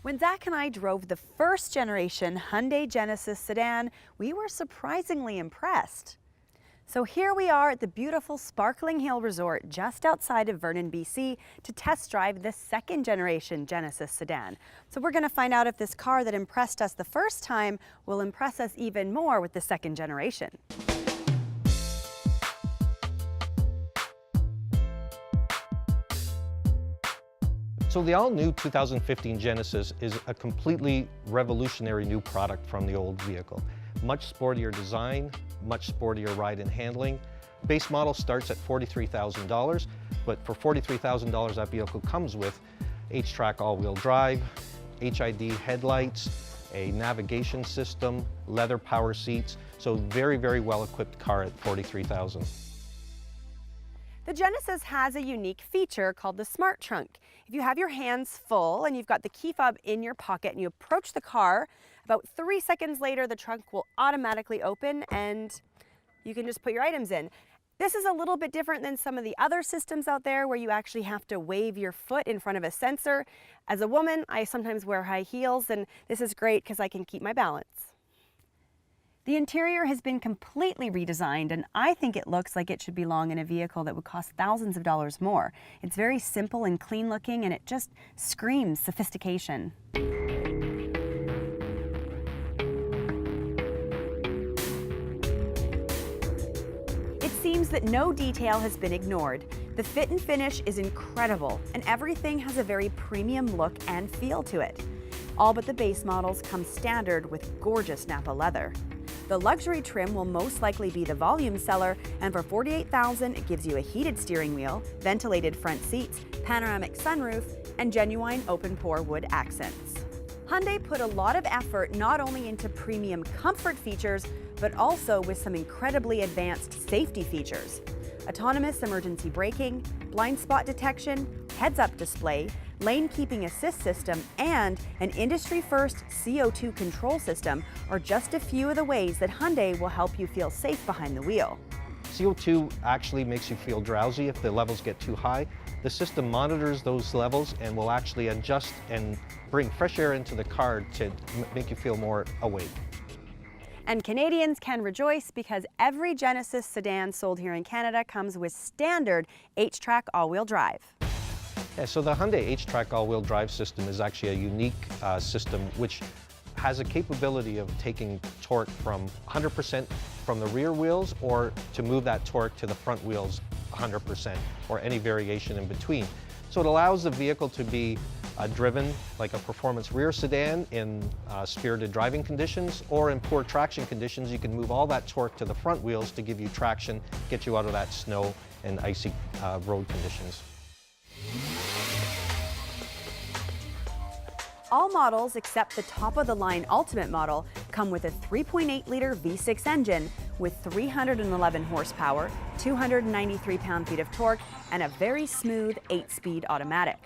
When Zach and I drove the first generation Hyundai Genesis sedan, we were surprisingly impressed. So here we are at the beautiful Sparkling Hill Resort just outside of Vernon, BC to test drive the second generation Genesis sedan. So we're going to find out if this car that impressed us the first time will impress us even more with the second generation. So the all-new 2015 Genesis is a completely revolutionary new product from the old vehicle. Much sportier design, much sportier ride and handling. Base model starts at $43,000, but for $43,000 that vehicle comes with H-Track all-wheel drive, HID headlights, a navigation system, leather power seats, so very, very well-equipped car at $43,000. The Genesis has a unique feature called the Smart Trunk. If you have your hands full and you've got the key fob in your pocket and you approach the car, about 3 seconds later the trunk will automatically open and you can just put your items in. This is a little bit different than some of the other systems out there where you actually have to wave your foot in front of a sensor. As a woman, I sometimes wear high heels, and this is great because I can keep my balance. The interior has been completely redesigned, and I think it looks like it should belong in a vehicle that would cost thousands of dollars more. It's very simple and clean looking, and it just screams sophistication. It seems that no detail has been ignored. The fit and finish is incredible, and everything has a very premium look and feel to it. All but the base models come standard with gorgeous Napa leather. The luxury trim will most likely be the volume seller, and for $48,000 it gives you a heated steering wheel, ventilated front seats, panoramic sunroof, and genuine open-pore wood accents. Hyundai put a lot of effort not only into premium comfort features, but also with some incredibly advanced safety features. Autonomous emergency braking, blind spot detection, heads-up display, lane keeping assist system, and an industry-first CO2 control system are just a few of the ways that Hyundai will help you feel safe behind the wheel. CO2 actually makes you feel drowsy if the levels get too high. The system monitors those levels and will actually adjust and bring fresh air into the car to make you feel more awake. And Canadians can rejoice because every Genesis sedan sold here in Canada comes with standard H-Track all-wheel drive. Yeah, so the Hyundai H-Track all-wheel drive system is actually a unique system which has a capability of taking torque from 100% from the rear wheels, or to move that torque to the front wheels 100%, or any variation in between. So it allows the vehicle to be driven like a performance rear sedan in spirited driving conditions, or in poor traction conditions you can move all that torque to the front wheels to give you traction, get you out of that snow and icy road conditions. All models except the top-of-the-line Ultimate model come with a 3.8-liter V6 engine with 311 horsepower, 293 pound-feet of torque, and a very smooth 8-speed automatic.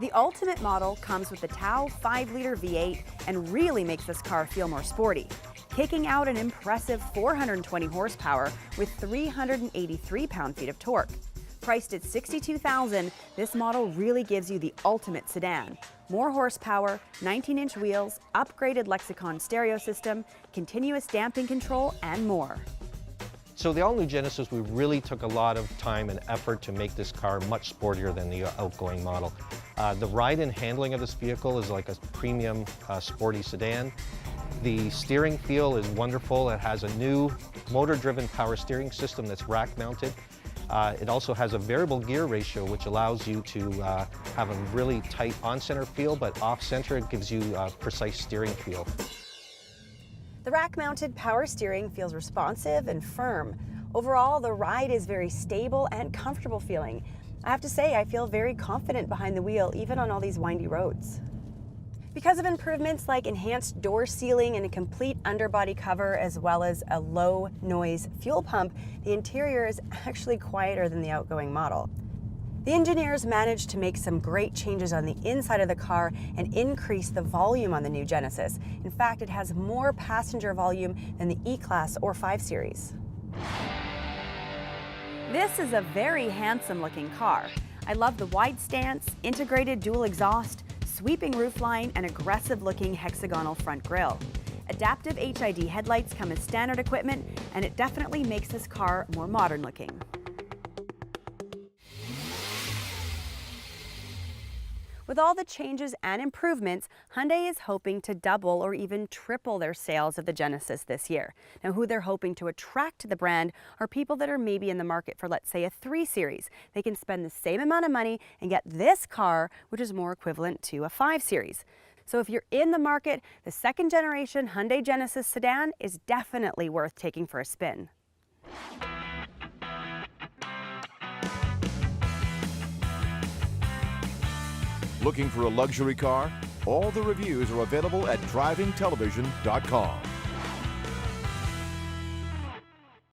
The Ultimate model comes with the TOW 5-liter V8 and really makes this car feel more sporty, kicking out an impressive 420 horsepower with 383 pound-feet of torque. Priced at $62,000, this model really gives you the ultimate sedan. More horsepower, 19-inch wheels, upgraded Lexicon stereo system, continuous damping control, and more. So the all-new Genesis, we really took a lot of time and effort to make this car much sportier than the outgoing model. The ride and handling of this vehicle is like a premium sporty sedan. The steering feel is wonderful. It has a new motor-driven power steering system that's rack-mounted. It also has a variable gear ratio, which allows you to have a really tight on-center feel, but off-center it gives you a precise steering feel. The rack-mounted power steering feels responsive and firm. Overall, the ride is very stable and comfortable feeling. I have to say, I feel very confident behind the wheel, even on all these windy roads. Because of improvements like enhanced door sealing and a complete underbody cover, as well as a low noise fuel pump, the interior is actually quieter than the outgoing model. The engineers managed to make some great changes on the inside of the car and increase the volume on the new Genesis. In fact, it has more passenger volume than the E-Class or 5 Series. This is a very handsome looking car. I love the wide stance, integrated dual exhaust, sweeping roofline, and aggressive-looking hexagonal front grille. Adaptive HID headlights come as standard equipment, and it definitely makes this car more modern-looking. With all the changes and improvements, Hyundai is hoping to double or even triple their sales of the Genesis this year. Now, who they're hoping to attract to the brand are people that are maybe in the market for, let's say, a 3 Series. They can spend the same amount of money and get this car, which is more equivalent to a 5 Series. So if you're in the market, the second generation Hyundai Genesis sedan is definitely worth taking for a spin. Looking for a luxury car? All the reviews are available at drivingtelevision.com.